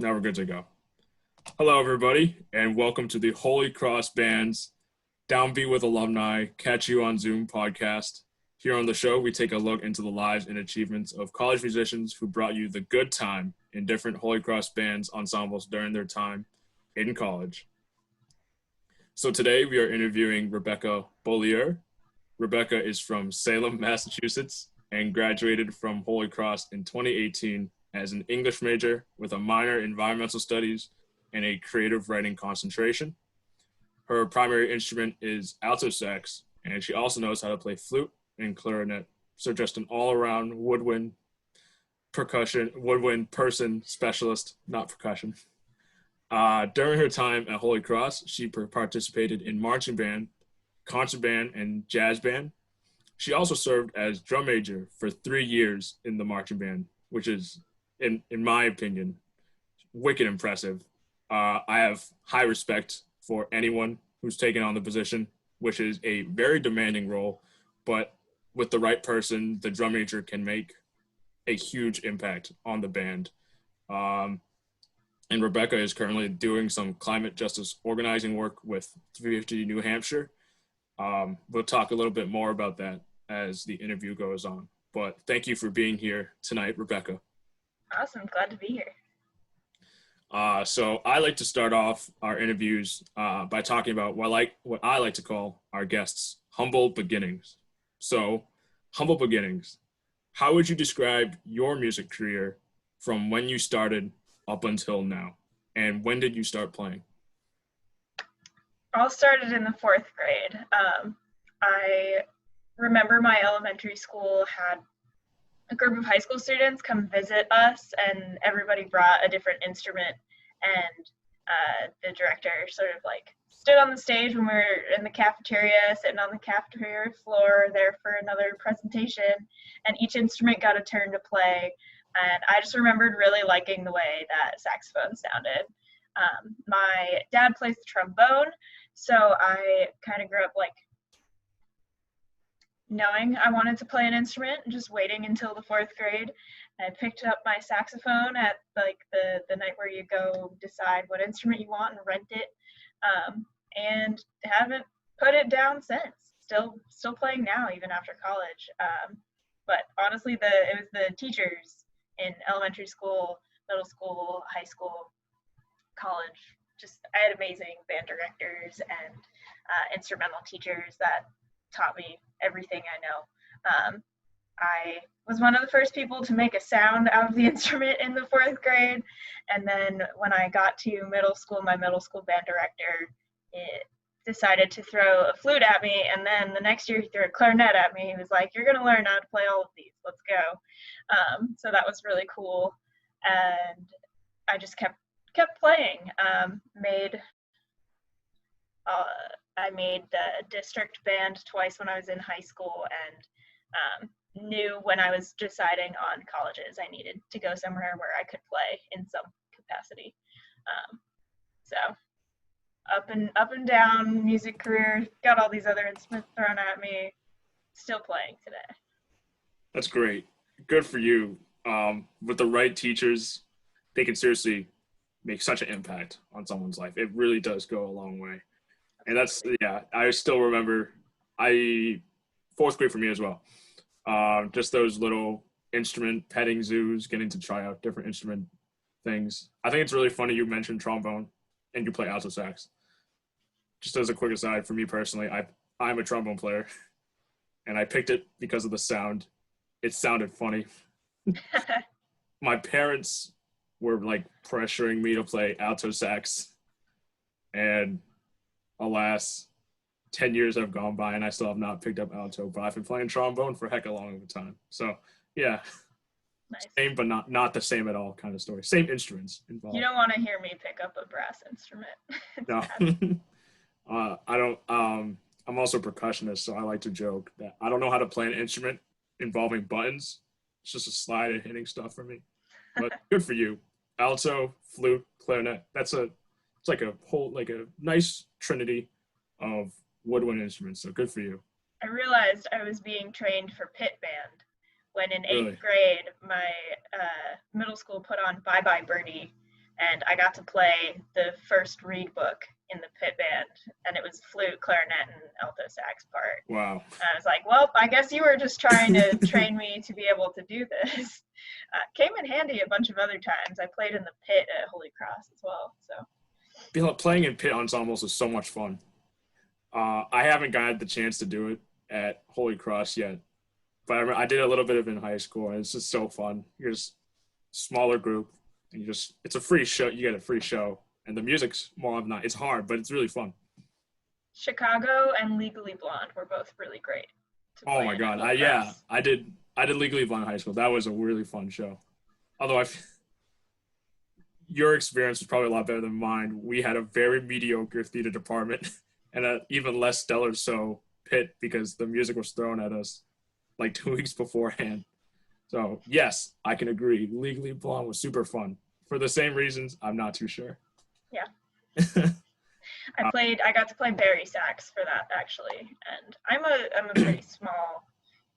Now we're good to go. Hello, everybody, and welcome to the Holy Cross Band's Downbeat with Alumni Catch You on Zoom podcast. Here on the show, we take a look into the lives and achievements of college musicians who brought you the good time in different Holy Cross Bands ensembles during their time in college. So today we are interviewing Rebecca Beaulieu. Rebecca is from Salem, Massachusetts, and graduated from Holy Cross in 2018 as an English major with a minor in environmental studies and a creative writing concentration. Her primary instrument is alto sax, and she also knows how to play flute and clarinet. So just an all-around woodwind person specialist, not percussion. During her time at Holy Cross, she participated in marching band, concert band, and jazz band. She also served as drum major for 3 years in the marching band, which is, in my opinion, wicked impressive. I have high respect for anyone who's taken on the position, which is a very demanding role, but with the right person, the drum major can make a huge impact on the band. And Rebecca is currently doing some climate justice organizing work with 350 New Hampshire. We'll talk a little bit more about that as the interview goes on. But thank you for being here tonight, Rebecca. Awesome. Glad to be here. So I like to start off our interviews by talking about what I like to call our guests humble beginnings. So, humble beginnings. How would you describe your music career from when you started up until now? And when did you start playing? All started in the 4th grade. I remember my elementary school had a group of high school students come visit us, and everybody brought a different instrument, and the director sort of like stood on the stage when we were in the cafeteria, sitting on the cafeteria floor there for another presentation, and each instrument got a turn to play. And I just remembered really liking the way that saxophone sounded. My dad plays the trombone, so I kind of grew up like knowing I wanted to play an instrument and just waiting until the 4th grade. I picked up my saxophone at like the night where you go decide what instrument you want and rent it, and haven't put it down since. Still playing now even after college. But honestly, it was the teachers in elementary school, middle school, high school, college. Just I had amazing band directors and instrumental teachers that taught me everything I know. I was one of the first people to make a sound out of the instrument in the 4th grade, and then when I got to middle school, my middle school band director decided to throw a flute at me, and then the next year he threw a clarinet at me. He was like, "You're gonna learn how to play all of these. Let's go." So that was really cool, and I just kept playing. I made the district band twice when I was in high school, and knew when I was deciding on colleges I needed to go somewhere where I could play in some capacity. So up and down music career, got all these other instruments thrown at me, still playing today. That's great. Good for you. With the right teachers, they can seriously make such an impact on someone's life. It really does go a long way. And that's, yeah, I still remember 4th grade for me as well. Just those little instrument petting zoos, getting to try out different instrument things. I think it's really funny you mentioned trombone and you play alto sax. Just as a quick aside, for me personally, I'm a trombone player, and I picked it because of the sound. It sounded funny. My parents were like pressuring me to play alto sax, and alas, 10 years have gone by and I still have not picked up alto, but I've been playing trombone for a heck of a long time. So yeah, Nice. Same, but not the same at all kind of story. Same instruments involved. You don't want to hear me pick up a brass instrument. No, I don't. I'm also a percussionist, so I like to joke that I don't know how to play an instrument involving buttons. It's just a slide and hitting stuff for me. But good for you. Alto, flute, clarinet. It's like a nice trinity of woodwind instruments. So good for you. I realized I was being trained for pit band when in 8th Really? grade, my middle school put on Bye Bye Birdie, and I got to play the first reed book in the pit band, and it was flute, clarinet, and alto sax part. Wow. And I was like, well, I guess you were just trying to train me to be able to do this. Came in handy a bunch of other times. I played in the pit at Holy Cross as well. So Playing in pit ensembles is so much fun. I haven't gotten the chance to do it at Holy Cross yet, but I did a little bit of it in high school, and it's just so fun. You're just smaller group, and it's a free show. You get a free show, and the music's more of not. It's hard, but it's really fun. Chicago and Legally Blonde were both really great. Oh my god! I did Legally Blonde in high school. That was a really fun show. Although your experience was probably a lot better than mine. We had a very mediocre theater department and an even less stellar pit because the music was thrown at us like 2 weeks beforehand. So yes, I can agree. Legally Blonde was super fun. For the same reasons, I'm not too sure. Yeah. I got to play bari sax for that actually, and I'm a pretty small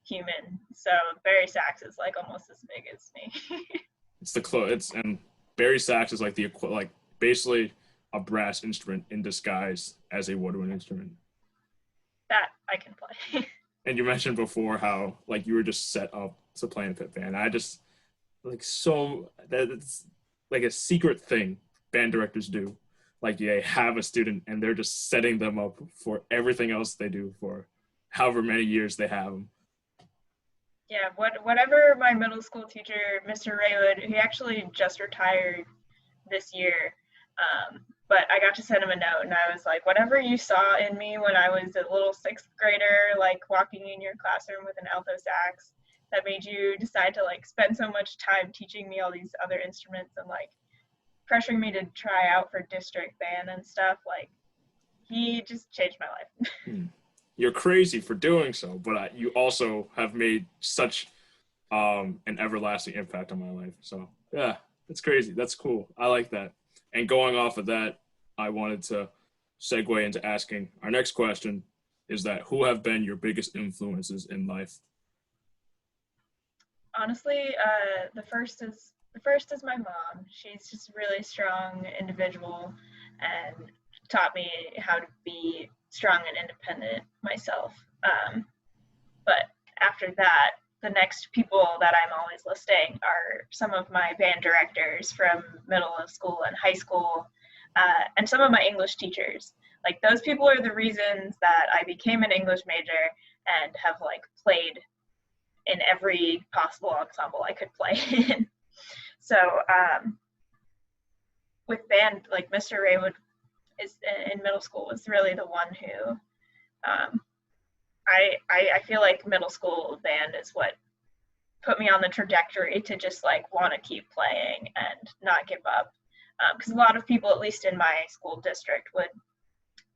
human, so bari sax is like almost as big as me. And bari sax is like basically a brass instrument in disguise as a woodwind instrument. That I can play. And you mentioned before how like you were just set up to play in a pit band. I just it's like a secret thing band directors do. Like they have a student and they're just setting them up for everything else they do for however many years they have them. Yeah, whatever my middle school teacher, Mr. Raywood, he actually just retired this year, but I got to send him a note, and I was like, whatever you saw in me when I was a little sixth grader, like walking in your classroom with an alto sax, that made you decide to like spend so much time teaching me all these other instruments and like pressuring me to try out for district band and stuff, like he just changed my life. You're crazy for doing so, but you also have made such an everlasting impact on my life. So yeah, that's crazy. That's cool. I like that. And going off of that, I wanted to segue into asking our next question is that who have been your biggest influences in life? Honestly, the first is my mom. She's just a really strong individual and taught me how to be strong and independent myself. But after that, the next people that I'm always listing are some of my band directors from middle school and high school, and some of my English teachers. Like those people are the reasons that I became an English major and have like played in every possible ensemble I could play in. So with band, like Mr. Raywood is in middle school was really the one who I feel like middle school band is what put me on the trajectory to just like want to keep playing and not give up. Because a lot of people, at least in my school district, would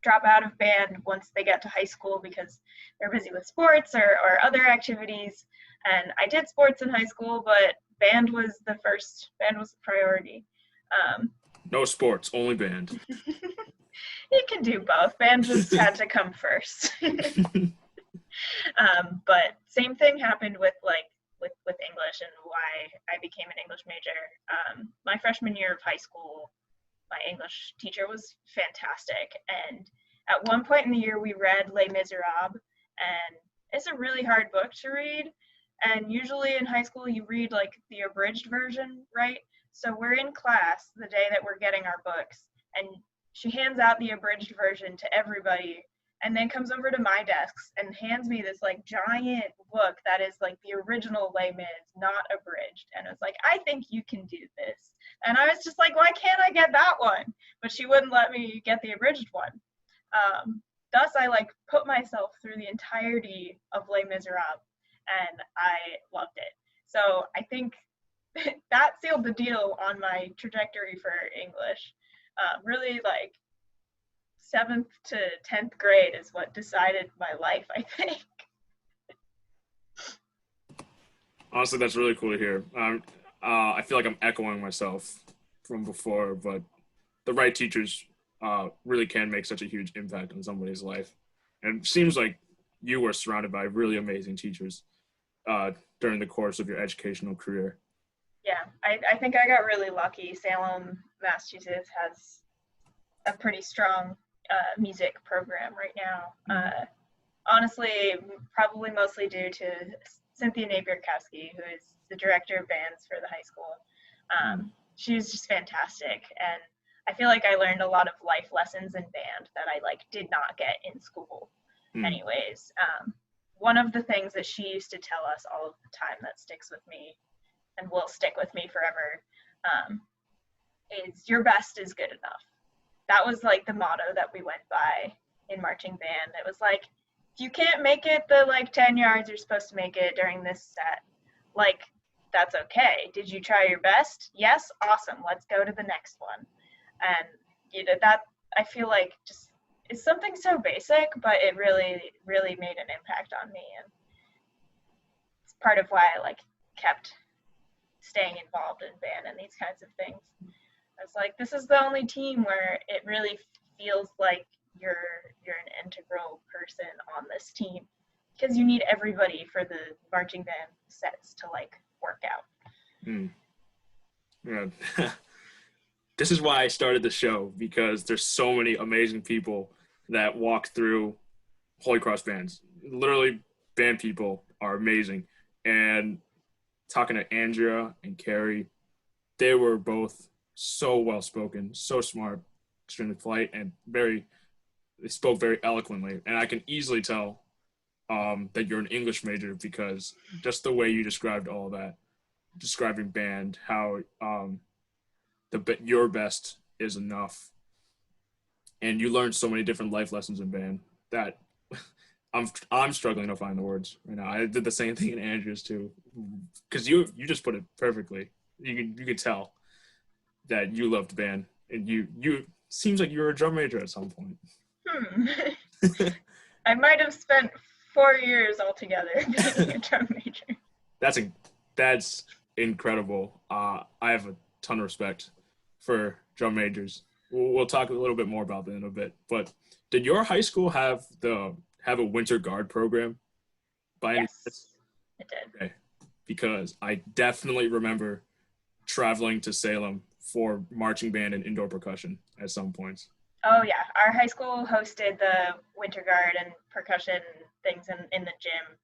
drop out of band once they get to high school because they're busy with sports or other activities. And I did sports in high school, but band was the priority. No sports, only band. You can do both. Band just had to come first. But same thing happened with English and why I became an English major. My freshman year of high school, my English teacher was fantastic. And at one point in the year, we read Les Miserables, and it's a really hard book to read. And usually in high school, you read like the abridged version, right? So we're in class the day that we're getting our books, and she hands out the abridged version to everybody, and then comes over to my desk and hands me this like giant book that is like the original Les Mis, not abridged. And it's like, I think you can do this. And I was just like, why can't I get that one? But she wouldn't let me get the abridged one. Thus, I like put myself through the entirety of Les Miserables, and I loved it. So I think that sealed the deal on my trajectory for English. Really like 7th to 10th grade is what decided my life, I think. Honestly, that's really cool to hear. I feel like I'm echoing myself from before, but the right teachers really can make such a huge impact on somebody's life. And it seems like you were surrounded by really amazing teachers during the course of your educational career. Yeah, I think I got really lucky. Salem, Massachusetts has a pretty strong music program right now. Honestly, probably mostly due to Cynthia Napier-Kowski, who is the director of bands for the high school. She was just fantastic, and I feel like I learned a lot of life lessons in band that I like did not get in school. Anyways, one of the things that she used to tell us all of the time that sticks with me and will stick with me forever is your best is good enough. That was like the motto that we went by in marching band. It was like, if you can't make it the like 10 yards you're supposed to make it during this set, like, that's okay. Did you try your best? Yes, awesome. Let's go to the next one. And you know, that I feel like just is something so basic, but it really, really made an impact on me, and it's part of why I like kept staying involved in band and these kinds of things. It's like, this is the only team where it really feels like you're an integral person on this team, because you need everybody for the marching band sets to like work out. Yeah. This is why I started the show, because there's so many amazing people that walk through Holy Cross bands. Literally, band people are amazing. And talking to Andrea and Carrie, they were both so well spoken, so smart, extremely polite, and they spoke very eloquently. And I can easily tell that you're an English major, because just the way you described all that, describing band, how your best is enough, and you learn so many different life lessons in band that I'm struggling to find the words right now. I did the same thing in Andrews too, because you just put it perfectly. You could tell that you loved band, and you seems like you were a drum major at some point. I might have spent 4 years altogether being a drum major. That's incredible. I have a ton of respect for drum majors. We'll talk a little bit more about that in a bit. But did your high school have a winter guard program? Yes, it did. Okay, because I definitely remember traveling to Salem for marching band and indoor percussion at some points. Oh yeah, our high school hosted the winter guard and percussion things in the gym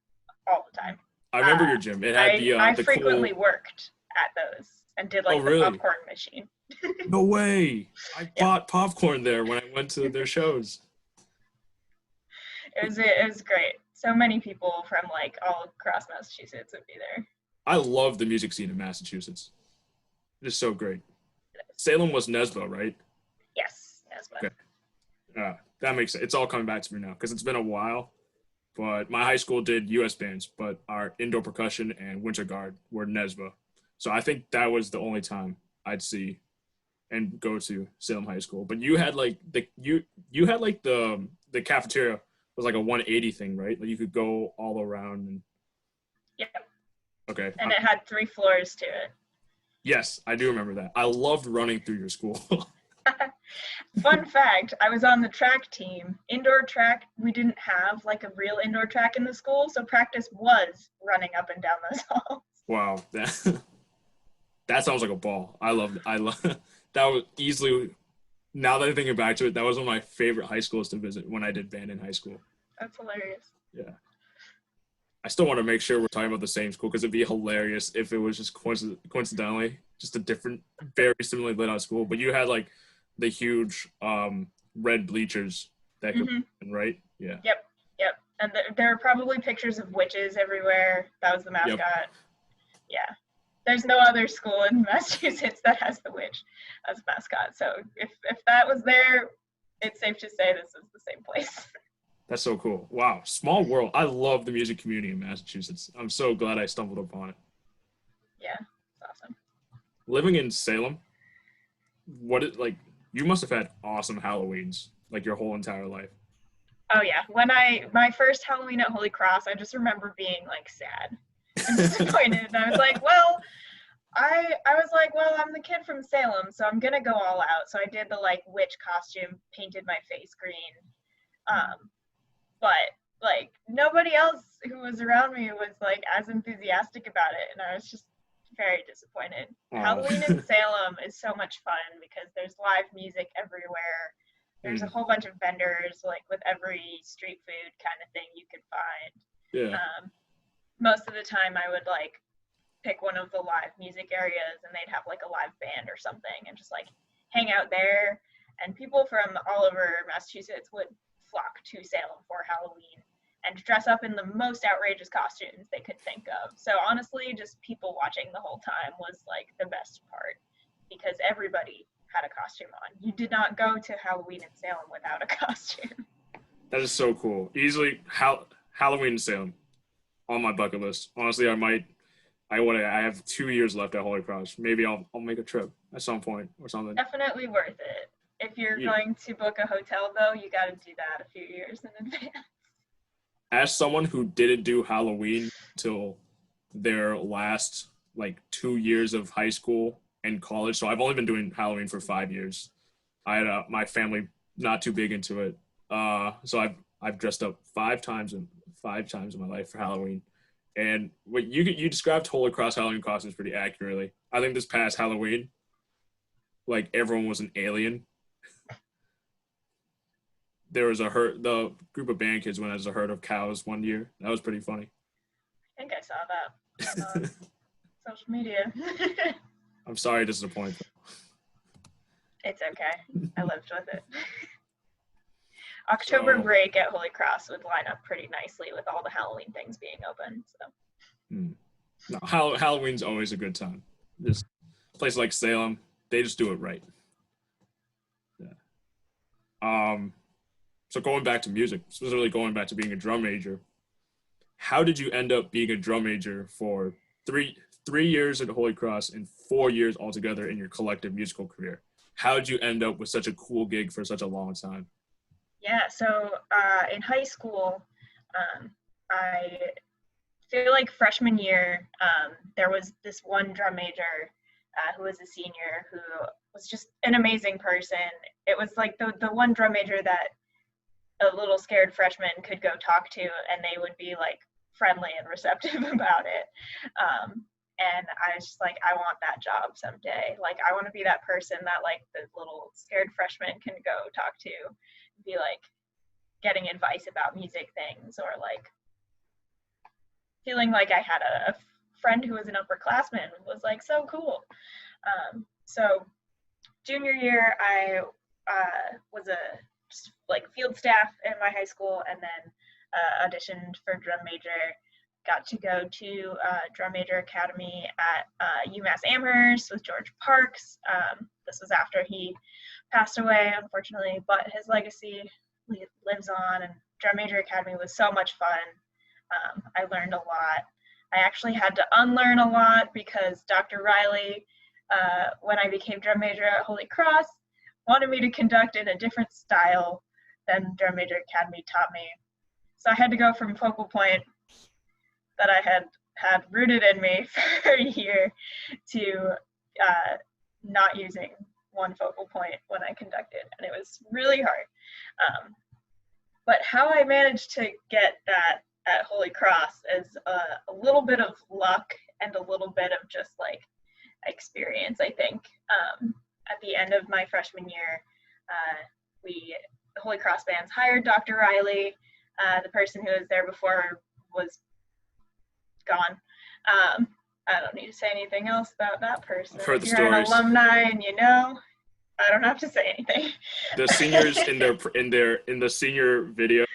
all the time. I remember your gym. It had I the frequently cool... worked at those and did like the really? popcorn machine. No way! I bought popcorn there when I went to their shows. It was great. So many people from like all across Massachusetts would be there. I love the music scene in Massachusetts. It is so great. Salem was NESBA, right? Yes, NESBA. Okay. That makes sense. It's all coming back to me now, because it's been a while. But my high school did U.S. bands, but our indoor percussion and winter guard were NESBA. So I think that was the only time I'd see and go to Salem High School. But you had like the cafeteria was like a 180 thing, right? Like you could go all around. And... Yep. Okay. And it had 3 floors to it. Yes, I do remember that. I loved running through your school. Fun fact, I was on the track team. Indoor track, we didn't have like a real indoor track in the school, so practice was running up and down those halls. Wow. That sounds like a ball. I love that was easily, now that I'm thinking back to it, that was one of my favorite high schools to visit when I did band in high school. That's hilarious. Yeah. I still want to make sure we're talking about the same school, because it'd be hilarious if it was just coincidentally just a different, very similarly lit out school. But you had like the huge red bleachers that could, right? Yeah. Yep. And there are probably pictures of witches everywhere. That was the mascot. Yep. Yeah. There's no other school in Massachusetts that has the witch as a mascot. So if that was there, it's safe to say this is the same place. That's so cool. Wow. Small world. I love the music community in Massachusetts. I'm so glad I stumbled upon it. Yeah, it's awesome. Living in Salem, you must have had awesome Halloweens, like your whole entire life. Oh yeah. My first Halloween at Holy Cross, I just remember being like sad and disappointed. And I was like, well, I'm the kid from Salem, so I'm gonna go all out. So I did the like witch costume, painted my face green. But like nobody else who was around me was like as enthusiastic about it, and I was just very disappointed. Oh. Halloween in Salem is so much fun because there's live music everywhere. There's a whole bunch of vendors, like with every street food kind of thing you could find. Yeah. Most of the time I would like pick one of the live music areas and they'd have like a live band or something and just like hang out there. And people from all over Massachusetts would flock to Salem for Halloween and dress up in the most outrageous costumes they could think of. So honestly, just people watching the whole time was like the best part because everybody had a costume on. You did not go to Halloween in Salem without a costume. That is so cool. Easily Halloween in Salem on my bucket list. Honestly, I have 2 years left at Holy Cross. Maybe I'll make a trip at some point or something. Definitely worth it. If you're going to book a hotel though, you got to do that a few years in advance. As someone who didn't do Halloween till their last like 2 years of high school and college, so I've only been doing Halloween for 5 years. I had my family not too big into it, so I've dressed up five times in my life for Halloween. And what you described Holy Cross Halloween costumes pretty accurately. I think this past Halloween, like everyone was an alien. There was the group of band kids went as a herd of cows one year. That was pretty funny. I think I saw that on social media. I'm sorry to disappoint. It's okay. I lived with it. October break at Holy Cross would line up pretty nicely with all the Halloween things being open. So. No, Halloween's always a good time. Just a place like Salem, they just do it right. Yeah. So going back to music, specifically going back to being a drum major, how did you end up being a drum major for three years at Holy Cross and 4 years altogether in your collective musical career? How did you end up with such a cool gig for such a long time? Yeah, so in high school, I feel like freshman year, there was this one drum major who was a senior who was just an amazing person. It was like the one drum major that a little scared freshman could go talk to and they would be like friendly and receptive about it. And I was just like, I want that job someday. Like, I want to be that person that like the little scared freshman can go talk to, be like getting advice about music things, or like feeling like I had a friend who was an upperclassman was like so cool. So junior year, I was just like field staff in my high school, and then auditioned for drum major. Got to go to drum major academy at UMass Amherst with George Parks. This was after he passed away, unfortunately, but his legacy lives on, and drum major academy was so much fun. I learned a lot. I actually had to unlearn a lot because Dr. Riley, when I became drum major at Holy Cross, wanted me to conduct in a different style than drum major academy taught me. So I had to go from focal point that I had rooted in me for a year to not using one focal point when I conducted, and it was really hard. But how I managed to get that at Holy Cross is a little bit of luck and a little bit of just like experience, I think. At the end of my freshman year, the Holy Cross bands hired Dr. Riley. The person who was there before was gone. I don't need to say anything else about that person. I've heard if the you're stories. An alumni and you know, I don't have to say anything. The seniors in the senior video,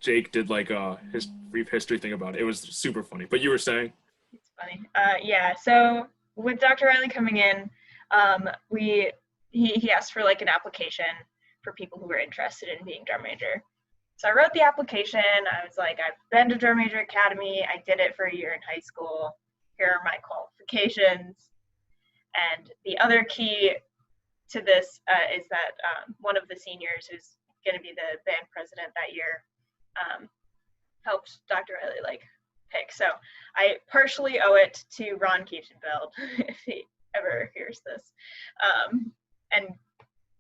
Jake did like his brief history thing about it. It was super funny. But you were saying? It's funny. Yeah. So with Dr. Riley coming in, he asked for like an application for people who were interested in being drum major. So I wrote the application. I was like, I've been to drum major academy. I did it for a year in high school. Here are my qualifications. And the other key to this is that one of the seniors, who's going to be the band president that year, helped Dr. Riley like pick. So I partially owe it to Ron Kiefenfeld, if he ever hears this, and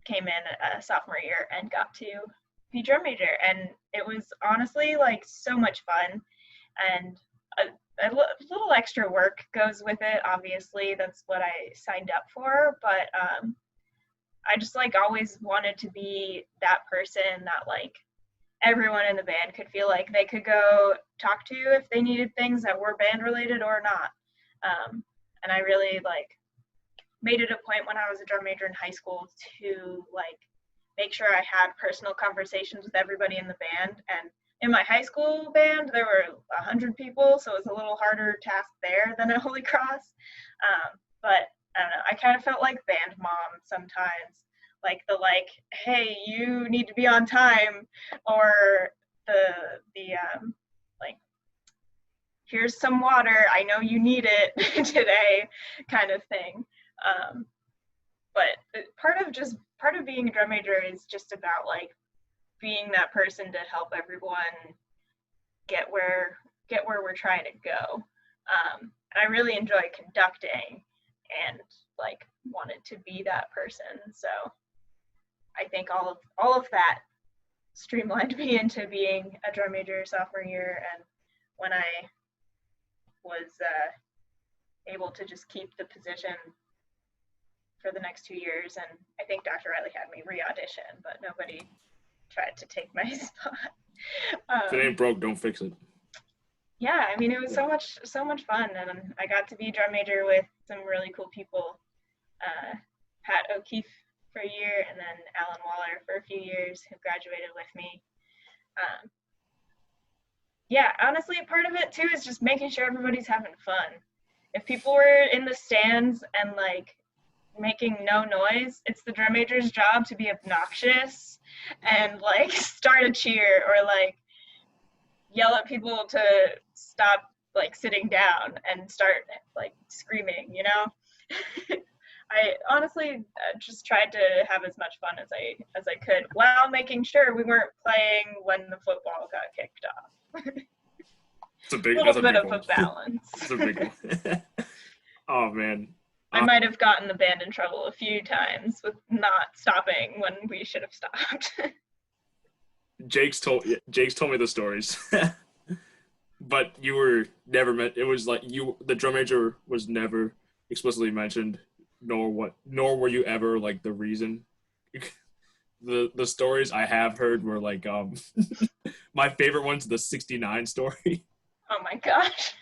came in sophomore year and got to be drum major. And it was honestly like so much fun and little extra work goes with it. Obviously, that's what I signed up for. But I just like always wanted to be that person that like everyone in the band could feel like they could go talk to if they needed things that were band related or not. And I really like made it a point when I was a drum major in high school to like make sure I had personal conversations with everybody in the band. And in my high school band, there were 100 people, so it was a little harder task there than at Holy Cross. But I don't know, I kind of felt like band mom sometimes, like the like, hey, you need to be on time, or the like, here's some water, I know you need it today, kind of thing. But part of being a drum major is just about like being that person to help everyone get where we're trying to go. And I really enjoy conducting and like wanted to be that person. So I think all of that streamlined me into being a drum major sophomore year. And when I was able to just keep the position for the next 2 years, and I think Dr. Riley had me re-audition, but nobody tried to take my spot. If it ain't broke, don't fix it. Yeah, I mean, it was so much fun, and I got to be drum major with some really cool people. Pat O'Keefe for a year, and then Alan Waller for a few years, who graduated with me. Yeah, honestly, part of it too is just making sure everybody's having fun. If people were in the stands and like making no noise, it's the drum major's job to be obnoxious and like start a cheer or like yell at people to stop like sitting down and start like screaming, you know. I honestly just tried to have as much fun as I could while making sure we weren't playing when the football got kicked off. It's a big, a little bit of a balance. It's a big one. Oh man. I might have gotten the band in trouble a few times with not stopping when we should have stopped. Jake's told me the stories. But you were never meant. It was like the drum major was never explicitly mentioned, nor were you ever like the reason. The stories I have heard were like my favorite one's the 69 story. Oh my gosh.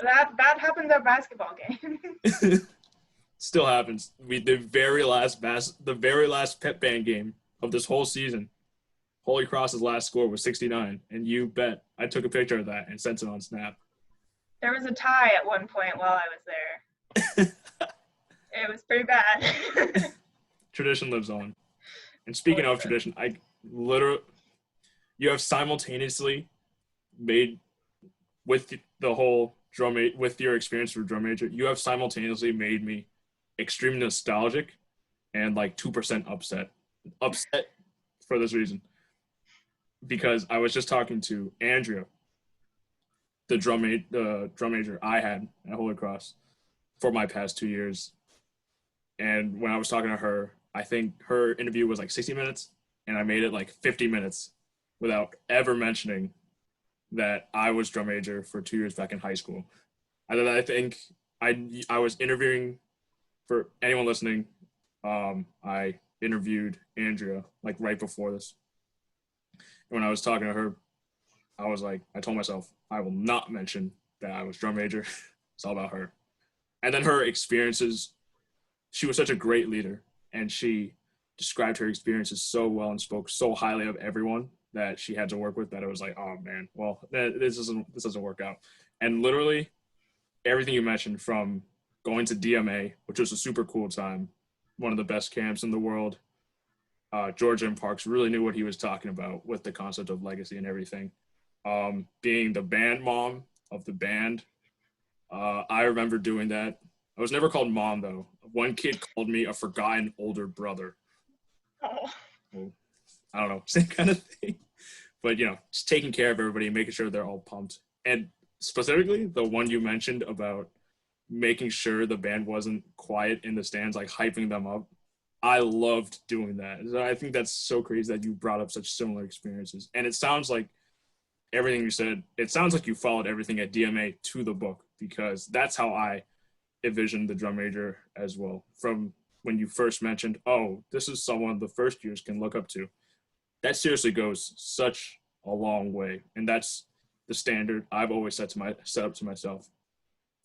That happens at basketball games. Still happens. The very last pep band game of this whole season, Holy Cross's last score was 69, and you bet I took a picture of that and sent it on Snap. There was a tie at one point while I was there. It was pretty bad. Tradition lives on. And speaking of tradition, you have simultaneously made with the whole with your experience for drum major, you have simultaneously made me extremely nostalgic and like 2% upset for this reason, because I was just talking to Andrea, the drum major I had at Holy Cross for my past 2 years, and when I was talking to her, I think her interview was like 60 minutes, and I made it like 50 minutes without ever mentioning that I was drum major for 2 years back in high school. I think I was interviewing, for anyone listening, I interviewed Andrea like right before this. And when I was talking to her, I told myself, I will not mention that I was drum major. It's all about her. And then her experiences, she was such a great leader, and she described her experiences so well and spoke so highly of everyone that she had to work with, that it was like, oh man, well, this doesn't work out. And literally everything you mentioned, from going to DMA, which was a super cool time, one of the best camps in the world. George M. Parks really knew what he was talking about with the concept of legacy and everything. Being the band mom of the band, I remember doing that. I was never called mom though. One kid called me a forgotten older brother. Oh. Well, I don't know, same kind of thing. But, just taking care of everybody and making sure they're all pumped. And specifically, the one you mentioned about making sure the band wasn't quiet in the stands, like hyping them up. I loved doing that. I think that's so crazy that you brought up such similar experiences. And it sounds like everything you said, it sounds like you followed everything at DMA to the book, because that's how I envisioned the drum major as well. From when you first mentioned, oh, this is someone the first years can look up to. That seriously goes such a long way, and that's the standard I've always set up to myself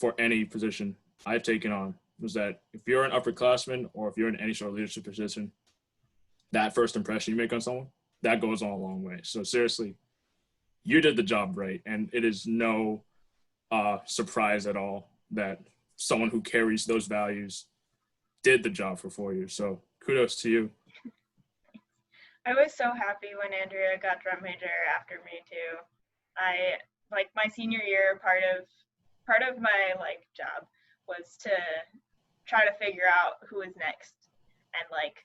for any position I've taken on, was that if you're an upperclassman or if you're in any sort of leadership position, that first impression you make on someone, that goes on a long way. So seriously, you did the job right, and it is no surprise at all that someone who carries those values did the job for 4 years. So kudos to you. I was so happy when Andrea got drum major after me too. I like my senior year, part of my like job was to try to figure out who was next. And like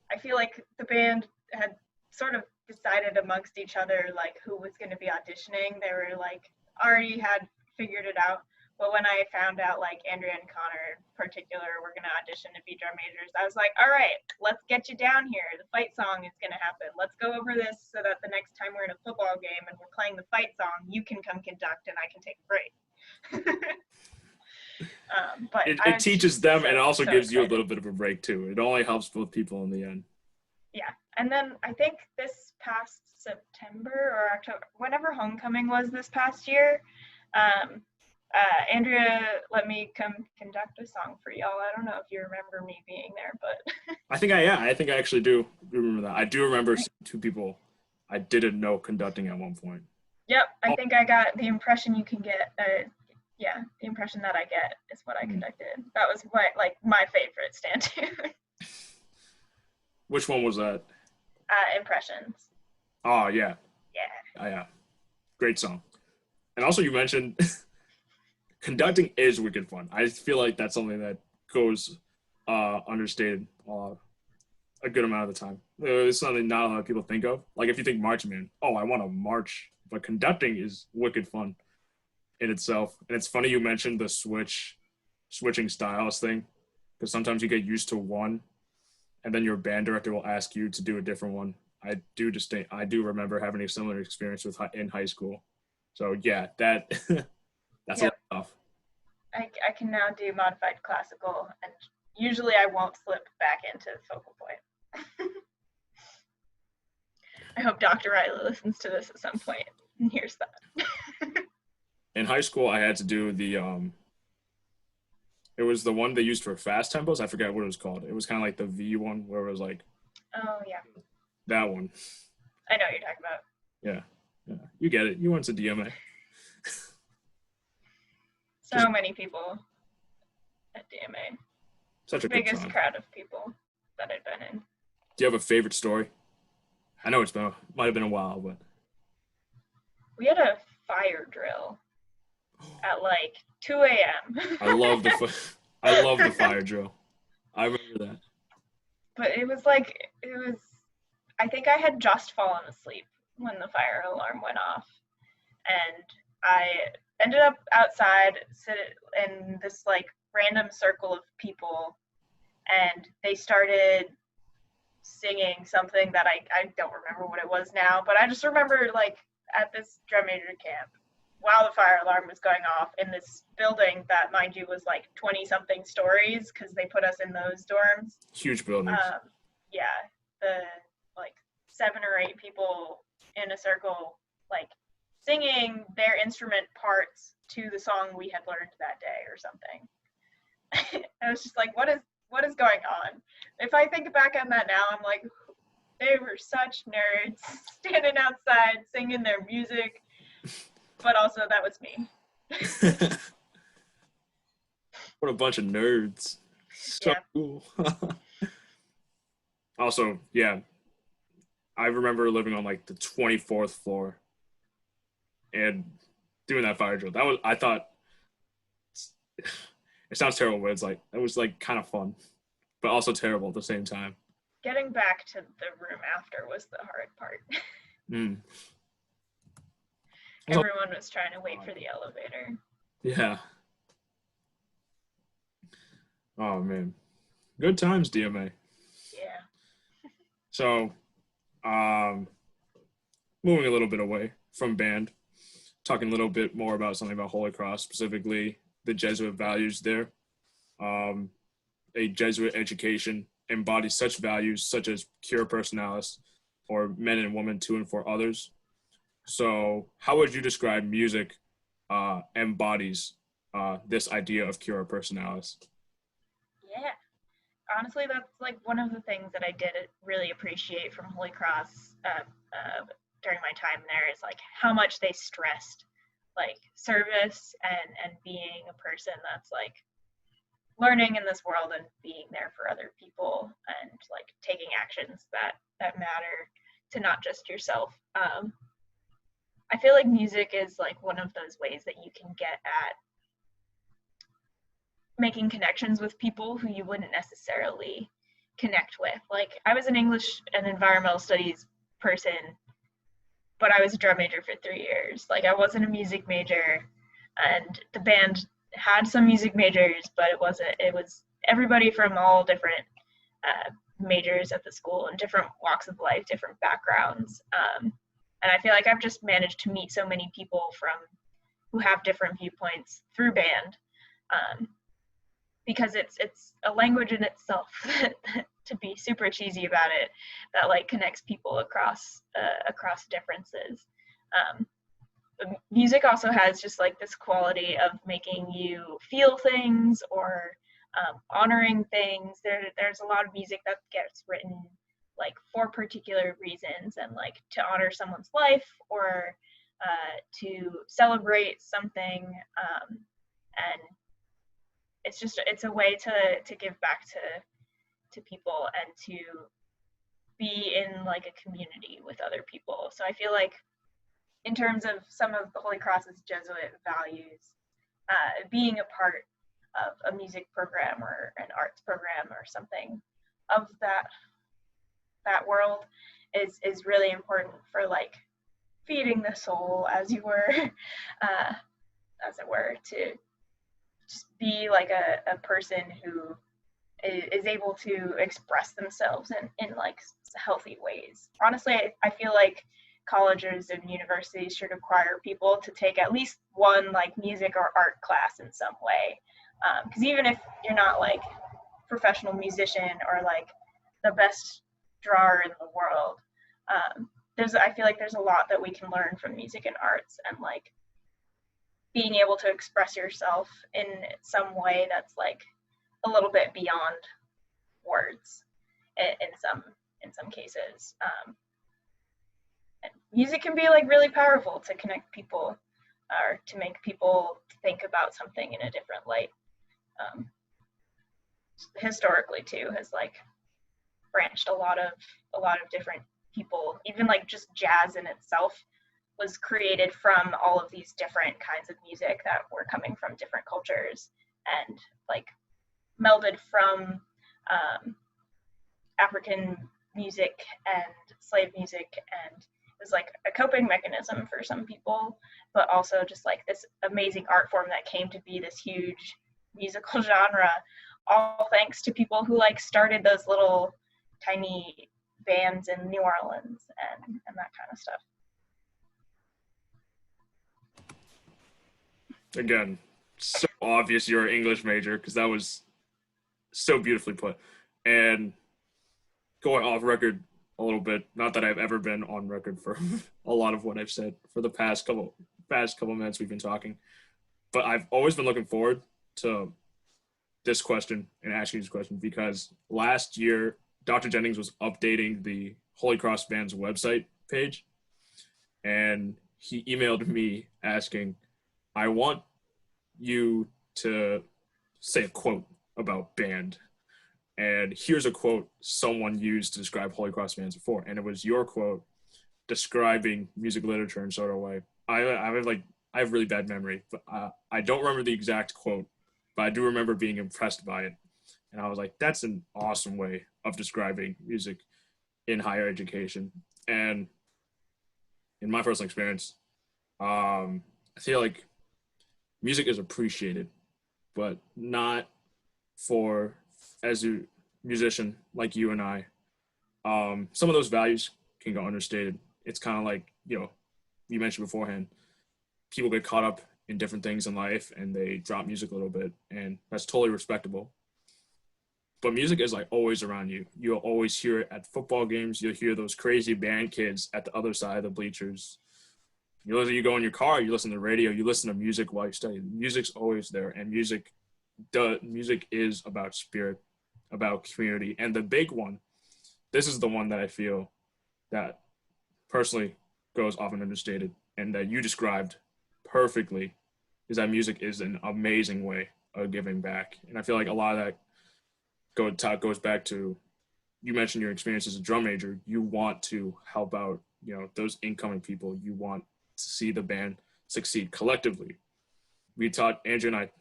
I feel like the band had sort of decided amongst each other like who was going to be auditioning. They were like already had figured it out. But when I found out like Andrea and Connor in particular were going to audition to be drum majors, I was like, all right, let's get you down here. The fight song is going to happen. Let's go over this so that the next time we're in a football game and we're playing the fight song, you can come conduct and I can take a break. But it teaches them, and it also gives excited. you a little bit of a break too. It only helps both people in the end. Yeah, and then I think this past September or October, whenever homecoming was this past year, Andrea let me come conduct a song for y'all. I don't know if you remember me being there, but I think I actually do remember that. I do remember two people I didn't know conducting at one point. Yep, I think I got the impression you can get. Yeah, the impression that I get is what I conducted. That was what like my favorite stand tune. Which one was that? Impressions. Oh yeah. Yeah. Oh, yeah. Great song. And also you mentioned conducting is wicked fun. I feel like that's something that goes understated a good amount of the time. It's something not a lot of people think of. Like if you think marching band, oh, I want to march. But conducting is wicked fun in itself. And it's funny you mentioned the switching styles thing, because sometimes you get used to one and then your band director will ask you to do a different one. I do remember having a similar experience in high school. So yeah, that's a lot tough. I can now do modified classical, and usually I won't slip back into focal point. I hope Dr. Riley listens to this at some point and hears that. In high school, I had to do it was the one they used for fast tempos. I forget what it was called. It was kind of like the V one where it was like. Oh yeah. That one. I know what you're talking about. Yeah. You get it. You went to DMA. So many people at DMA. Such a good biggest time. Crowd of people that I've been in. Do you have a favorite story? I know might have been a while, but we had a fire drill at like 2 a.m. I love the fire drill. I remember that. But I think I had just fallen asleep when the fire alarm went off, and I ended up outside in this like random circle of people, and they started singing something that I don't remember what it was now, but I just remember like at this drum major camp while the fire alarm was going off in this building that, mind you, was like 20 something stories because they put us in those dorms. Huge buildings. Yeah, the like 7 or 8 people in a circle like singing their instrument parts to the song we had learned that day or something. I was just like, what is going on? If I think back on that now, I'm like, they were such nerds standing outside singing their music, but also that was me. What a bunch of nerds. So yeah. Cool. Also, yeah, I remember living on like the 24th floor and doing that fire drill. I thought, it sounds terrible, but it was like kind of fun, but also terrible at the same time. Getting back to the room after was the hard part. Everyone was trying to wait for the elevator. Yeah. Oh man, good times, DMA. Yeah. So, moving a little bit away from band, talking a little bit more about something about Holy Cross, specifically the Jesuit values there. Um, a Jesuit education embodies such values such as cura personalis, or men and women to and for others. So, how would you describe music embodies this idea of cura personalis? Yeah. Honestly, that's like one of the things that I did really appreciate from Holy Cross during my time there is like how much they stressed like service and being a person that's like learning in this world and being there for other people and like taking actions that matter to not just yourself. I feel like music is like one of those ways that you can get at making connections with people who you wouldn't necessarily connect with. Like I was an English and environmental studies person, but I was a drum major for 3 years. Like I wasn't a music major, and the band had some music majors, but it was everybody from all different majors at the school and different walks of life, different backgrounds. And I feel like I've just managed to meet so many people from who have different viewpoints through band. Because it's a language in itself to be super cheesy about it that like connects people across differences. Music also has just like this quality of making you feel things or honoring things. There's a lot of music that gets written like for particular reasons and like to honor someone's life or to celebrate something, and it's a way to give back to people and to be in like a community with other people. So I feel like in terms of some of the Holy Cross's Jesuit values, being a part of a music program or an arts program or something of that world is really important for like feeding the soul, as you were, as it were, to just be like a person who is able to express themselves in like healthy ways. Honestly, I feel like colleges and universities should require people to take at least one like music or art class in some way. Because even if you're not like professional musician or like the best drawer in the world, I feel like there's a lot that we can learn from music and arts, and like being able to express yourself in some way that's like a little bit beyond words in some cases. And music can be like really powerful to connect people or to make people think about something in a different light. Historically too has like branched a lot of different people. Even like just jazz in itself was created from all of these different kinds of music that were coming from different cultures and like melded from African music and slave music, and it was like a coping mechanism for some people, but also just like this amazing art form that came to be this huge musical genre, all thanks to people who like started those little tiny bands in New Orleans and that kind of stuff. Again, so obvious you're an English major because that was so beautifully put. And going off record a little bit, not that I've ever been on record for a lot of what I've said for the past couple minutes we've been talking, but I've always been looking forward to this question and asking this question because last year Dr. Jennings was updating the Holy Cross Band's website page, and he emailed me asking, I want you to say a quote about band. And here's a quote someone used to describe Holy Cross bands before, and it was your quote describing music literature in sort of a way. I have really bad memory, but I don't remember the exact quote, but I do remember being impressed by it. And I was like, that's an awesome way of describing music in higher education. And in my personal experience, I feel like music is appreciated, but not for as a musician like you and I. Some of those values can go understated. It's kind of like you mentioned beforehand, people get caught up in different things in life and they drop music a little bit, and that's totally respectable. But music is like always around you. You'll always hear it at football games. You'll hear those crazy band kids at the other side of the bleachers. You go in your car, you listen to the radio, you listen to music while you study. Music's always there, and music is about spirit, about community. And the big one, this is the one that I feel that personally goes often understated, and that you described perfectly, is that music is an amazing way of giving back. And I feel like a lot of that goes back to, you mentioned your experience as a drum major. You want to help out, those incoming people. You want to see the band succeed collectively. We taught, Andrew and I,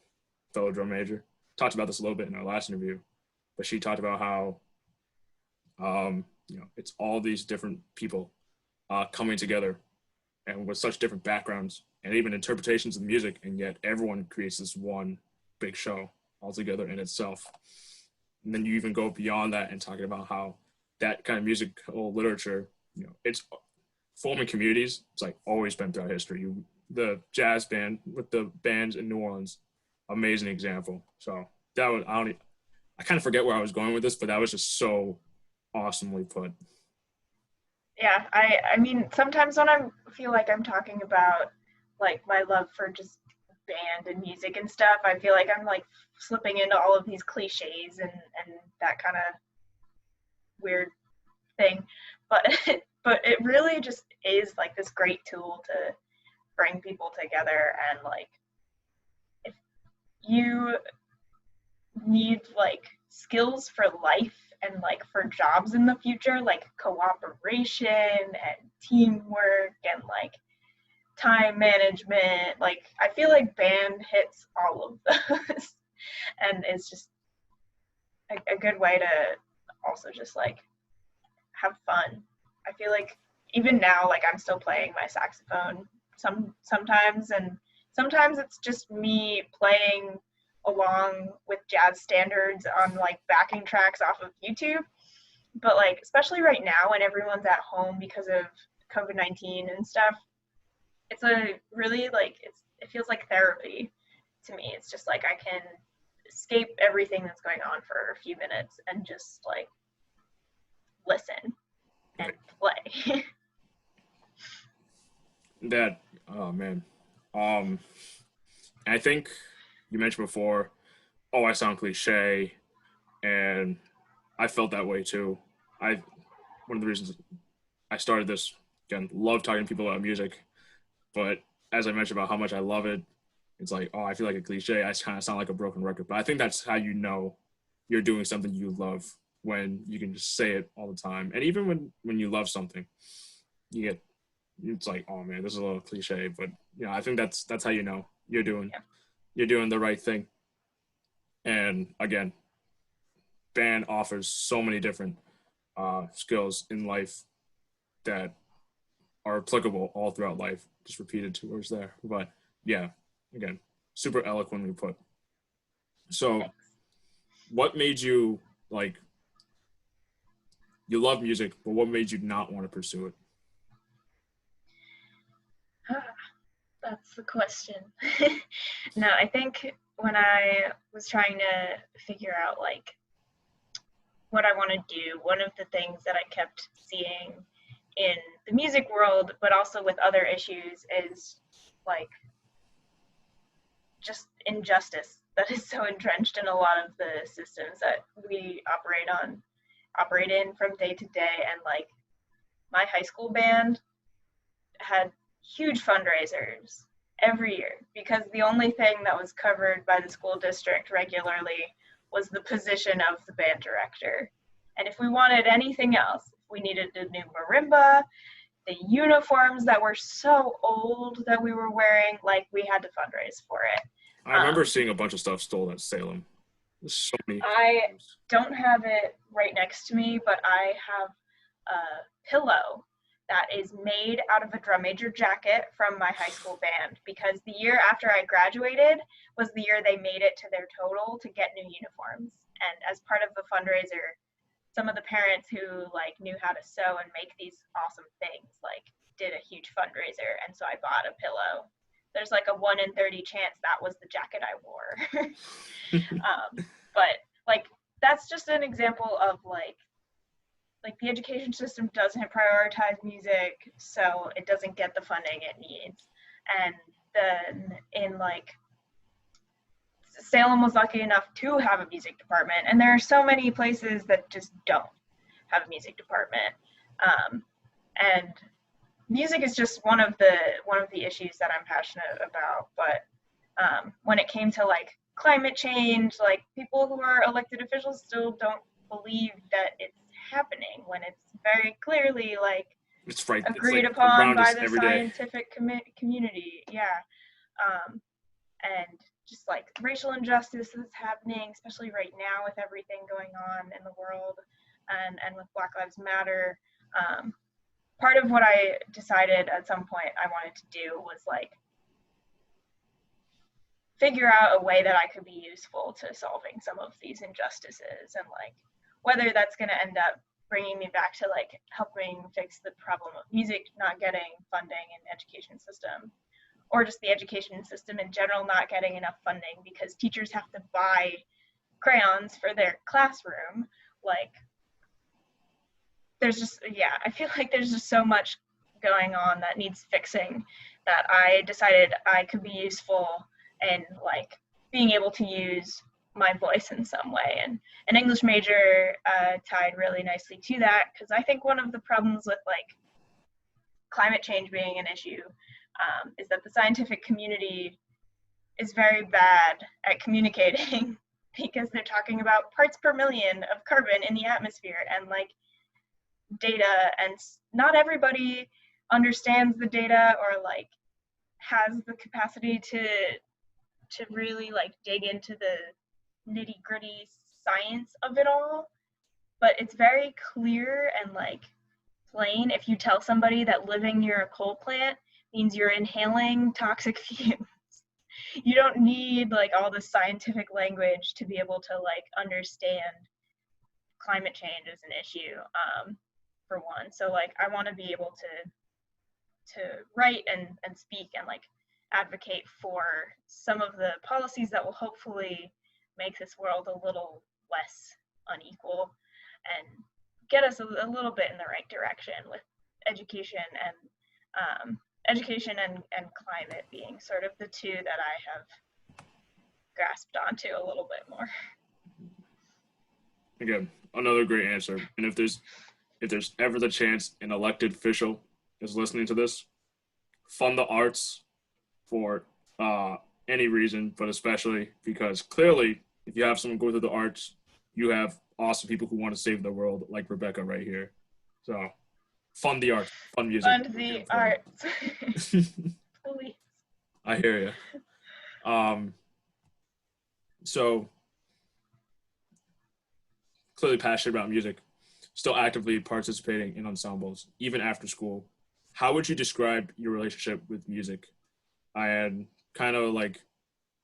fellow drum major, talked about this a little bit in our last interview, but she talked about how it's all these different people coming together, and with such different backgrounds and even interpretations of the music, and yet everyone creates this one big show all together in itself. And then you even go beyond that and talking about how that kind of musical literature, it's forming communities. It's like always been throughout history. The jazz band with the bands in New Orleans, amazing example. So that was, I kind of forget where I was going with this, but that was just so awesomely put. Yeah, I mean, sometimes when I feel like I'm talking about like my love for just band and music and stuff, I feel like I'm like slipping into all of these cliches and that kind of weird thing. But but it really just is like this great tool to bring people together. And like if you need like skills for life and like for jobs in the future, like cooperation and teamwork and like time management, like I feel like band hits all of those. And it's just a good way to also just like have fun. I feel like even now, like I'm still playing my saxophone sometimes, and sometimes it's just me playing along with jazz standards on like backing tracks off of YouTube. But like especially right now when everyone's at home because of COVID-19 and stuff, it's a really like it feels like therapy to me. It's just like I can escape everything that's going on for a few minutes and just like listen and play. That, oh man. I think you mentioned before, oh, I sound cliche, and I felt that way too. One of the reasons I started this, again, love talking to people about music, but as I mentioned about how much I love it, it's like, oh, I feel like a cliche. I kind of sound like a broken record, but I think that's how you know you're doing something you love, when you can just say it all the time. And even when you love something, you get, it's like, oh man, this is a little cliche, but I think that's how you know Yeah. you're doing the right thing. And again, band offers so many different skills in life that are applicable all throughout life. Just repeated two words there, but yeah, again, super eloquently put. So, what made you like? You love music, but what made you not want to pursue it? That's the question. No, I think when I was trying to figure out like what I want to do, one of the things that I kept seeing in the music world, but also with other issues, is like just injustice that is so entrenched in a lot of the systems that we operate in from day to day. And like my high school band had huge fundraisers every year because the only thing that was covered by the school district regularly was the position of the band director. And if we wanted anything else, if we needed a new marimba, the uniforms that were so old that we were wearing, like we had to fundraise for it. I remember seeing a bunch of stuff stolen at Salem. There's so many. I don't have it right next to me, but I have a pillow that is made out of a drum major jacket from my high school band, because the year after I graduated was the year they made it to their total to get new uniforms. And as part of the fundraiser, some of the parents who like knew how to sew and make these awesome things like did a huge fundraiser, and so I bought a pillow. There's like a 1 in 30 chance that was the jacket I wore. But like, that's just an example of like the education system doesn't prioritize music, so it doesn't get the funding it needs. And then in like, Salem was lucky enough to have a music department, and there are so many places that just don't have a music department. And music is just one of the issues that I'm passionate about. But when it came to like climate change, like people who are elected officials still don't believe that it's happening when it's very clearly like it's right. agreed it's like upon around by us the every day. scientific community. Yeah. And just like racial injustice is happening, especially right now with everything going on in the world, and with Black Lives Matter. Part of what I decided at some point I wanted to do was like figure out a way that I could be useful to solving some of these injustices, and like whether that's going to end up bringing me back to like helping fix the problem of music not getting funding in the education system, or just the education system in general not getting enough funding because teachers have to buy crayons for their classroom. Like, there's just, yeah, I feel like there's just so much going on that needs fixing that I decided I could be useful and like being able to use my voice in some way. And an English major tied really nicely to that, because I think one of the problems with like climate change being an issue is that the scientific community is very bad at communicating because they're talking about parts per million of carbon in the atmosphere and like data, and not everybody understands the data or like has the capacity to really like dig into the nitty-gritty science of it all. But it's very clear and like plain if you tell somebody that living near a coal plant means you're inhaling toxic fumes. You don't need like all the scientific language to be able to like understand climate change as an issue, for one. So like I want to be able to write and speak and like advocate for some of the policies that will hopefully make this world a little less unequal and get us a little bit in the right direction, with education and climate being sort of the two that I have grasped onto a little bit more. Again, another great answer. And if there's ever the chance an elected official is listening to this, fund the arts for any reason, but especially because clearly if you have someone go through the arts, you have awesome people who want to save the world, like Rebecca right here. So fund the arts, fund music. Fund the arts. Please. I hear you. So clearly passionate about music, still actively participating in ensembles, even after school. How would you describe your relationship with music? And kind of like,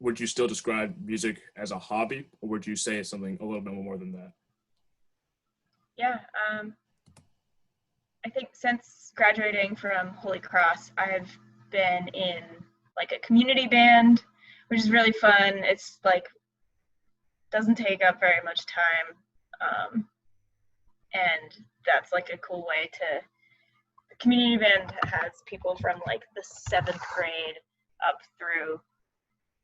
would you still describe music as a hobby, or would you say it's something a little bit more than that? Yeah, I think since graduating from Holy Cross, I've been in like a community band, which is really fun. It's like doesn't take up very much time, and that's like a cool way to. The community band has people from like the 7th grade up through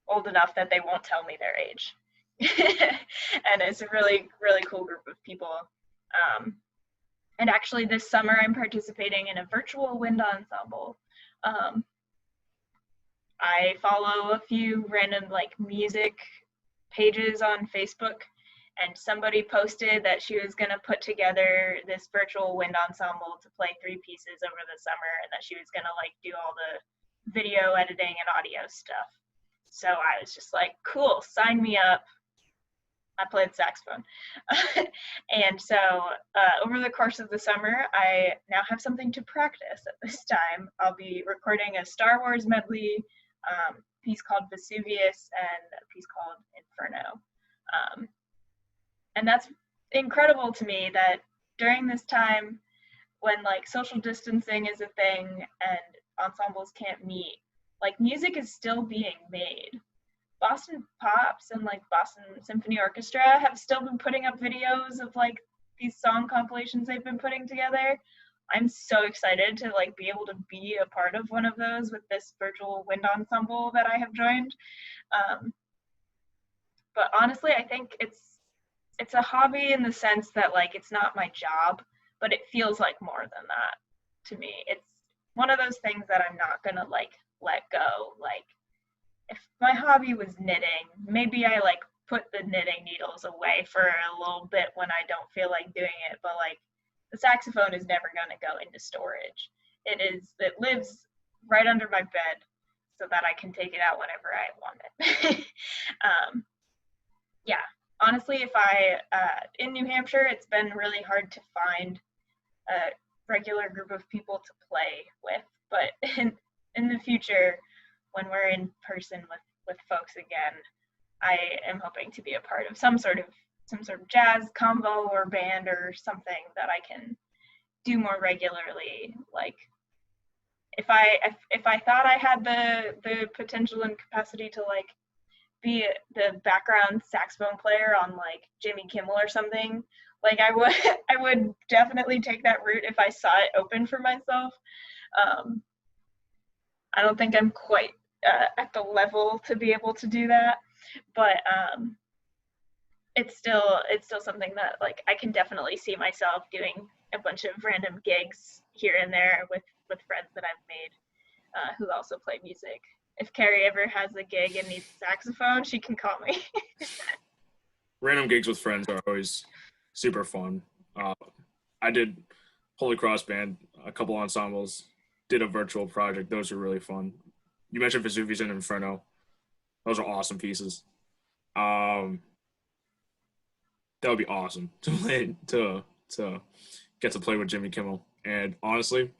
old enough that they won't tell me their age. And it's a really, really cool group of people. And actually this summer I'm participating in a virtual wind ensemble. I follow a few random like music pages on Facebook, and somebody posted that she was going to put together this virtual wind ensemble to play 3 pieces over the summer, and that she was going to like do all the video editing and audio stuff. So I was just like, cool, sign me up. I played saxophone. And so over the course of the summer, I now have something to practice at this time. I'll be recording a Star Wars medley, piece called Vesuvius, and a piece called Inferno. And that's incredible to me that during this time when like social distancing is a thing and ensembles can't meet, like music is still being made. Boston Pops and like Boston Symphony Orchestra have still been putting up videos of like these song compilations they've been putting together. I'm so excited to like be able to be a part of one of those with this virtual wind ensemble that I have joined. Um, but honestly, I think it's a hobby in the sense that like it's not my job, but it feels like more than that to me. It's one of those things that I'm not gonna like let go. Like if my hobby was knitting, maybe I like put the knitting needles away for a little bit when I don't feel like doing it, but like the saxophone is never gonna go into storage. It lives right under my bed so that I can take it out whenever I want it. um, yeah, honestly, if I in New Hampshire, it's been really hard to find a regular group of people to play with. But in the future, when we're in person with folks again, I am hoping to be a part of some sort of jazz combo or band or something that I can do more regularly. Like if I thought I had the potential and capacity to like be the background saxophone player on like Jimmy Kimmel or something, like I would I would definitely take that route if I saw it open for myself. Um, I don't think I'm quite at the level to be able to do that, but it's still something that like I can definitely see myself doing a bunch of random gigs here and there with friends that I've made who also play music. If Carrie ever has a gig and needs a saxophone, she can call me. Random gigs with friends are always super fun. I did Holy Cross Band, a couple ensembles, did a virtual project. Those are really fun. You mentioned Vesuvius and Inferno. Those are awesome pieces. Um, that would be awesome to play to get to play with Jimmy Kimmel. And honestly,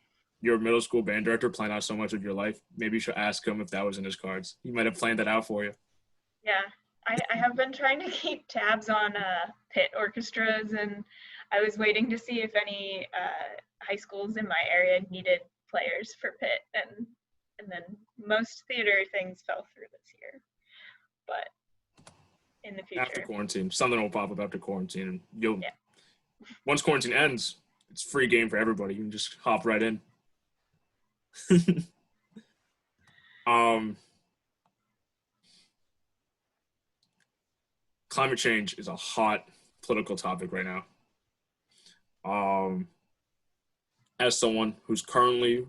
your middle school band director planned out so much of your life. Maybe you should ask him if that was in his cards. He might have planned that out for you. Yeah, I have been trying to keep tabs on pit orchestras, and I was waiting to see if any high schools in my area needed players for pit, and then most theater things fell through this year, but in the After future, quarantine, something will pop up after quarantine, and you'll yeah. once quarantine ends, it's free game for everybody. You can just hop right in. um, Climate change is a hot political topic right now. Um, as someone who's currently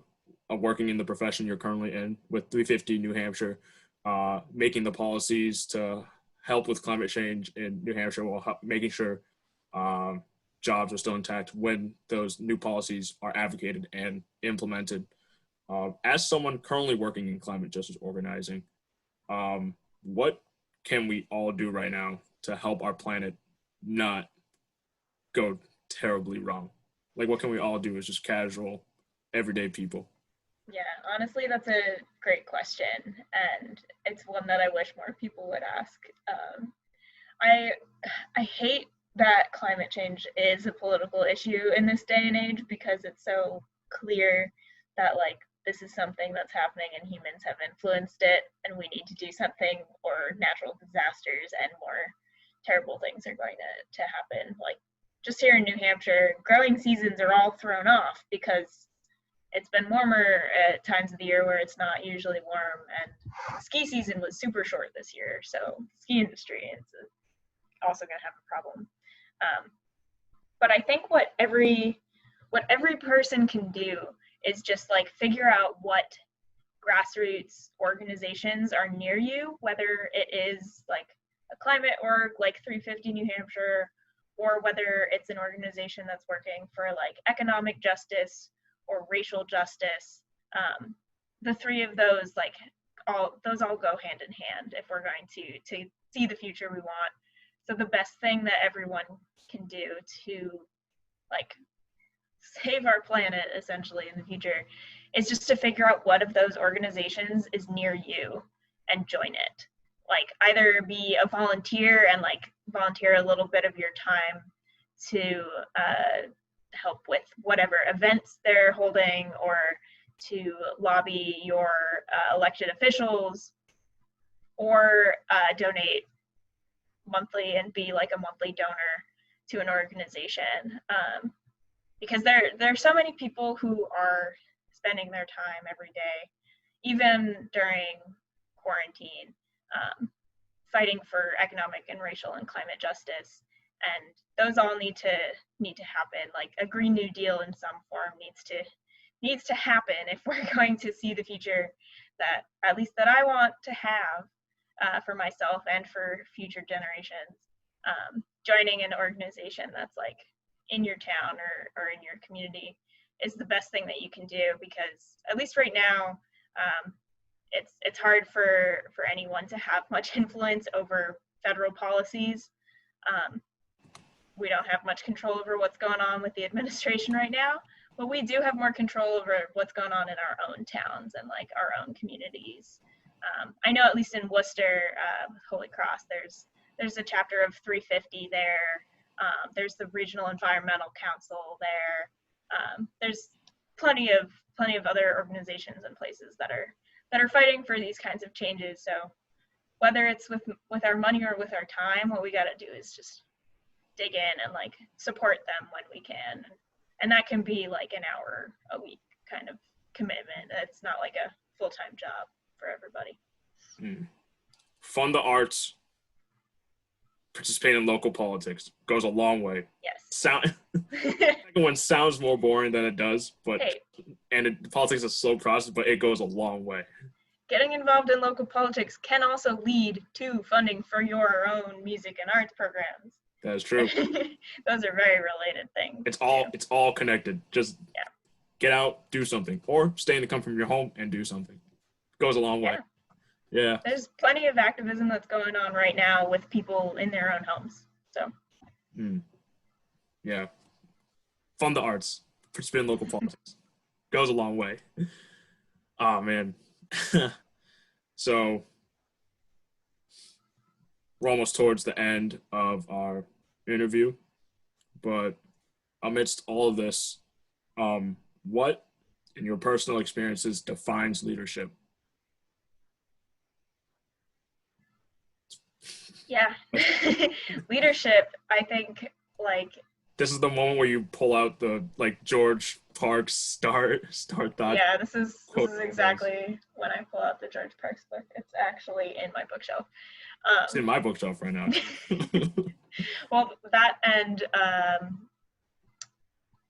working in the profession you're currently in with 350 New Hampshire, making the policies to help with climate change in New Hampshire while making sure um, jobs are still intact when those new policies are advocated and implemented. As someone currently working in climate justice organizing, what can we all do right now to help our planet not go terribly wrong? Like, what can we all do as just casual, everyday people? Yeah, honestly, that's a great question, and it's one that I wish more people would ask. I I hate that climate change is a political issue in this day and age because it's so clear that like this is something that's happening and humans have influenced it and we need to do something or natural disasters and more terrible things are going to happen. Like just here in New Hampshire, growing seasons are all thrown off because it's been warmer at times of the year where it's not usually warm, and ski season was super short this year, so ski industry is also going to have a problem. Um, but I think what every person can do is just like figure out what grassroots organizations are near you, whether it is like a climate org like 350 New Hampshire, or whether it's an organization that's working for like economic justice or racial justice. The three of those all go hand in hand if we're going to see the future we want. So the best thing that everyone can do to like save our planet essentially in the future is just to figure out what of those organizations is near you and join it. Like either be a volunteer and like volunteer a little bit of your time to help with whatever events they're holding, or to lobby your elected officials, or donate monthly and be like a monthly donor to an organization. Because there are so many people who are spending their time every day, even during quarantine, fighting for economic and racial and climate justice. And those all need to happen. Like a Green New Deal in some form needs to happen if we're going to see the future that, at least that I want to have for myself and for future generations. Joining an organization that's like in your town or in your community is the best thing that you can do, because at least right now, it's hard for anyone to have much influence over federal policies. We don't have much control over what's going on with the administration right now, but we do have more control over what's going on in our own towns and like our own communities. I know at least in Worcester, Holy Cross, there's a chapter of 350 there. There's the Regional Environmental Council there. There's plenty of other organizations and places that are fighting for these kinds of changes. So whether it's with our money or with our time, what we got to do is just dig in and like support them when we can. And that can be like an hour a week kind of commitment. It's not like a full-time job for everybody. Fund the arts, participate in local politics goes a long way. Yes. Second one sounds more boring than it does, but politics is a slow process, but it goes a long way. Getting involved in local politics can also lead to funding for your own music and arts programs. That is true. Those are very related things. It's all connected. Just get out, do something, or stay in the comfort of your home and do something. Goes a long way. Yeah. There's plenty of activism that's going on right now with people in their own homes. So. Yeah. Fund the arts. Participate in local politics. Goes a long way. Oh man. So we're almost towards the end of our interview, but amidst all of this, what in your personal experiences defines leadership? Yeah. Leadership, I think, like, this is the moment where you pull out the like George Parks start thought. Yeah, this is exactly when I pull out the George Parks book. It's actually in my bookshelf. It's in my bookshelf right now. Well, that and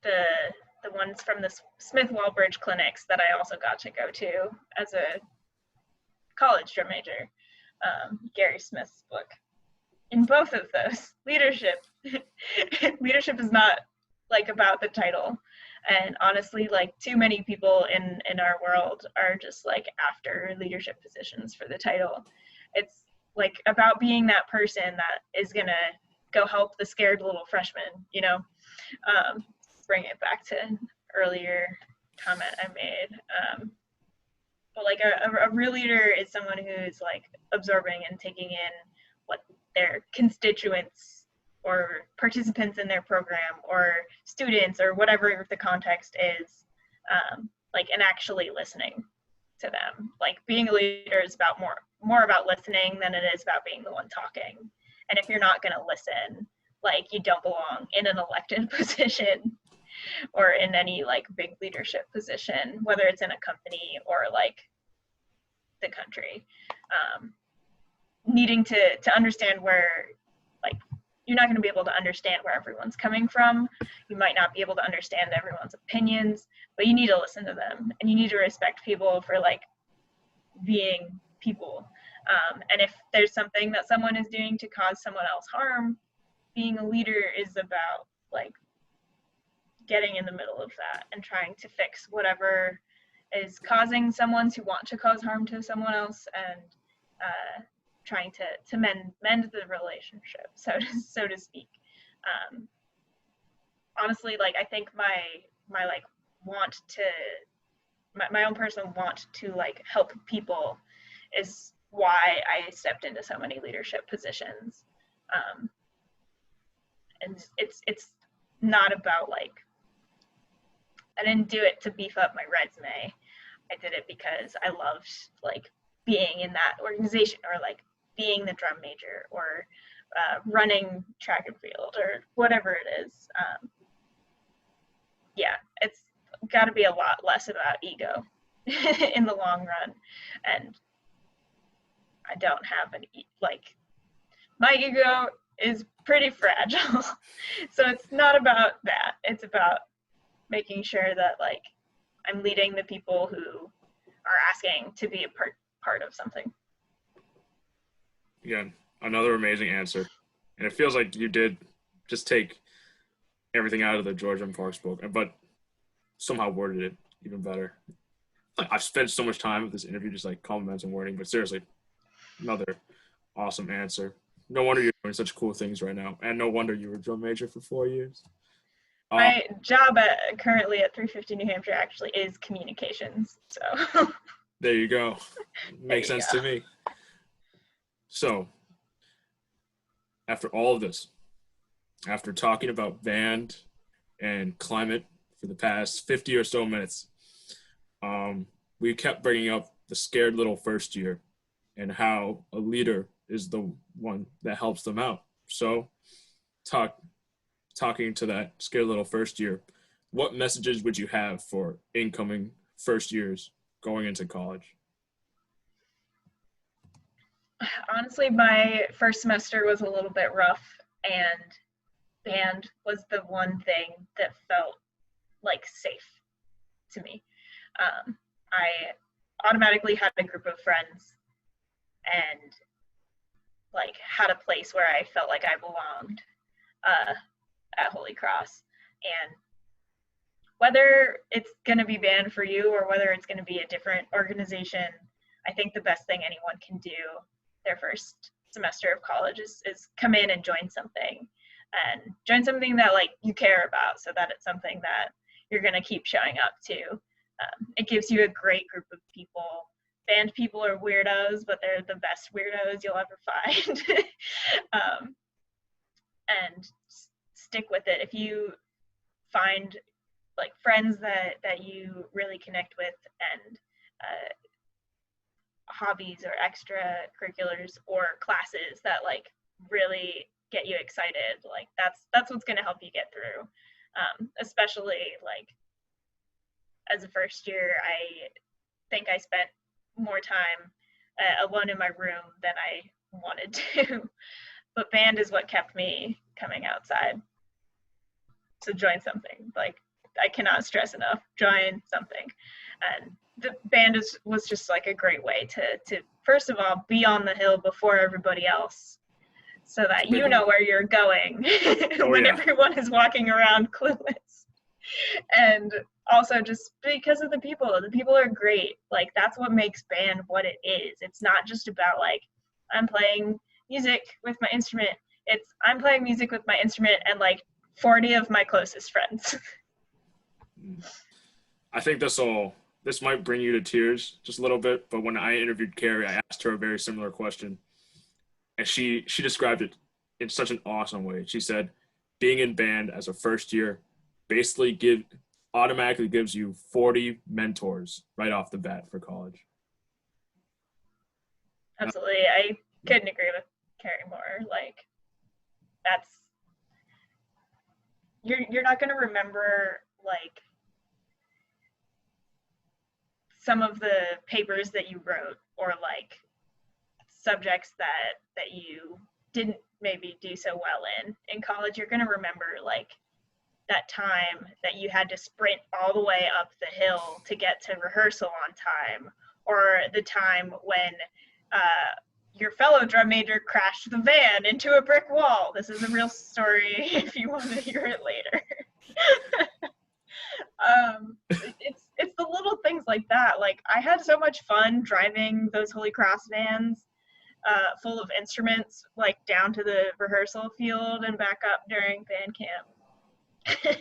the ones from the Smith Walbridge clinics that I also got to go to as a college drum major. Gary Smith's book. In both of those, leadership is not like about the title. And honestly, like too many people in our world are just like after leadership positions for the title. It's like about being that person that is gonna go help the scared little freshman, you know. Bring it back to an earlier comment I made. But like a real leader is someone who's like absorbing and taking in what their constituents or participants in their program or students or whatever the context is, like, and actually listening to them. Like being a leader is about more about listening than it is about being the one talking. And if you're not going to listen, like you don't belong in an elected position or in any like big leadership position, whether it's in a company or like the country. Needing to understand where, like, you're not going to be able to understand where everyone's coming from. You might not be able to understand everyone's opinions, but you need to listen to them and you need to respect people for like being people. And if there's something that someone is doing to cause someone else harm, being a leader is about like getting in the middle of that and trying to fix whatever is causing someone to want to cause harm to someone else, and trying to mend the relationship, so to speak. Honestly, like I think my like want to my own personal want to like help people is why I stepped into so many leadership positions. And it's not about like I didn't do it to beef up my resume. I did it because I loved like being in that organization, or like being the drum major, or running track and field, or whatever it is. Yeah, it's got to be a lot less about ego in the long run. And I don't have like, my ego is pretty fragile. So it's not about that. It's about making sure that like I'm leading the people who are asking to be a part of something. Again, another amazing answer. And it feels like you did just take everything out of the George M. Parks book, but somehow worded it even better. Like, I've spent so much time with this interview just like compliments and wording, but seriously, another awesome answer. No wonder you're doing such cool things right now, and no wonder you were a drum major for 4 years. My job currently at 350 New Hampshire actually is communications. So there you go. Makes sense to me. So, after all of this, after talking about band and climate for the past 50 or so minutes, we kept bringing up the scared little first year and how a leader is the one that helps them out. So, talking to that scared little first year, what messages would you have for incoming first years going into college? Honestly, my first semester was a little bit rough, and band was the one thing that felt like safe to me. I automatically had a group of friends and like had a place where I felt like I belonged at Holy Cross. And whether it's going to be band for you or whether it's going to be a different organization, I think the best thing anyone can do their first semester of college is come in and join something, and join something that like you care about, so that it's something that you're going to keep showing up to. It gives you a great group of people. Band people are weirdos, but they're the best weirdos you'll ever find. And stick with it. If you find like friends that you really connect with, and hobbies or extracurriculars or classes that like really get you excited, like that's what's going to help you get through. Especially like as a first year, I think I spent more time alone in my room than I wanted to. But band is what kept me coming outside. So join something. Like, I cannot stress enough, join something. And the band was just like a great way to first of all be on the hill before everybody else, so that you know where you're going when everyone is walking around clueless. And also just because of the people are great. Like, that's what makes band what it is. It's not just about like I'm playing music with my instrument. It's I'm playing music with my instrument and like 40 of my closest friends. I think this might bring you to tears just a little bit, but when I interviewed Carrie, I asked her a very similar question, and she described it in such an awesome way. She said, being in band as a first year basically automatically gives you 40 mentors right off the bat for college. Absolutely. I couldn't agree with Carrie more. Like, that's you're not going to remember like some of the papers that you wrote, or like subjects that you didn't maybe do so well in college. You're going to remember like that time that you had to sprint all the way up the hill to get to rehearsal on time, or the time when your fellow drum major crashed the van into a brick wall. This is a real story if you want to hear it later. It's the little things like that. Like, I had so much fun driving those Holy Cross vans full of instruments, like down to the rehearsal field and back up during band camp.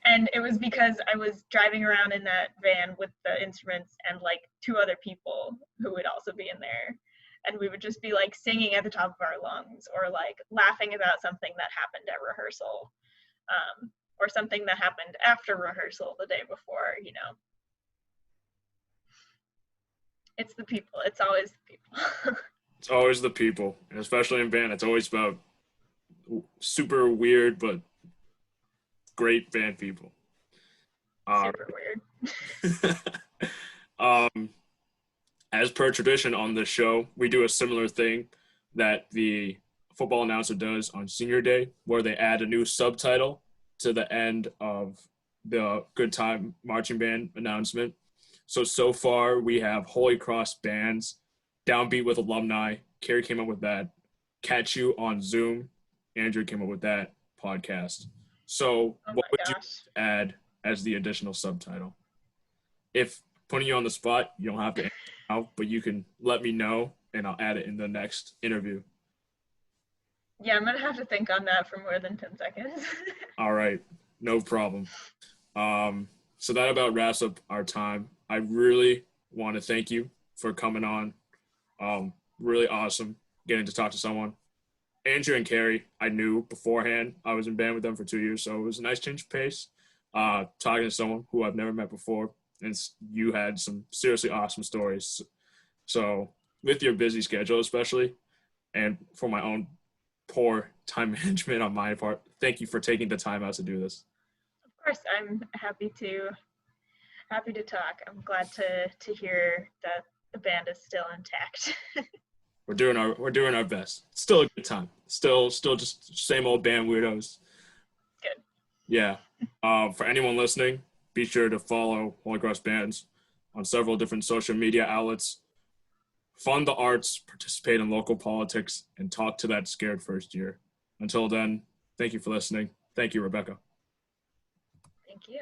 And it was because I was driving around in that van with the instruments and like 2 other people who would also be in there. And we would just be like singing at the top of our lungs, or like laughing about something that happened at rehearsal. or something that happened after rehearsal the day before, you know. It's the people. It's always the people. It's always the people, and especially in band, it's always about super weird but great band people. Super weird. um, as per tradition on this show, we do a similar thing that the football announcer does on senior day, where they add a new subtitle to the end of the Good Time Marching Band announcement. So far we have Holy Cross Bands, Downbeat with Alumni. Carrie came up with that. Catch You on Zoom. Andrew came up with that podcast. So what would you add as the additional subtitle? If putting you on the spot, you don't have to answer now, but you can let me know and I'll add it in the next interview. Yeah, I'm gonna have to think on that for more than 10 seconds. All right, no problem. So that about wraps up our time. I really want to thank you for coming on. Really awesome getting to talk to someone. Andrew and Carrie, I knew beforehand. I was in band with them for 2 years, so it was a nice change of pace. Talking to someone who I've never met before, and you had some seriously awesome stories. So with your busy schedule, especially, and for my own poor time management on my part, thank you for taking the time out to do this. Of course, I'm happy to talk. I'm glad to hear that the band is still intact. We're doing our best. Still a good time. Still just same old band weirdos. Good. Yeah. For anyone listening, be sure to follow Holy Cross Bands on several different social media outlets. Fund the arts, participate in local politics, and talk to that scared first year. Until then, thank you for listening. Thank you, Rebecca. Thank you.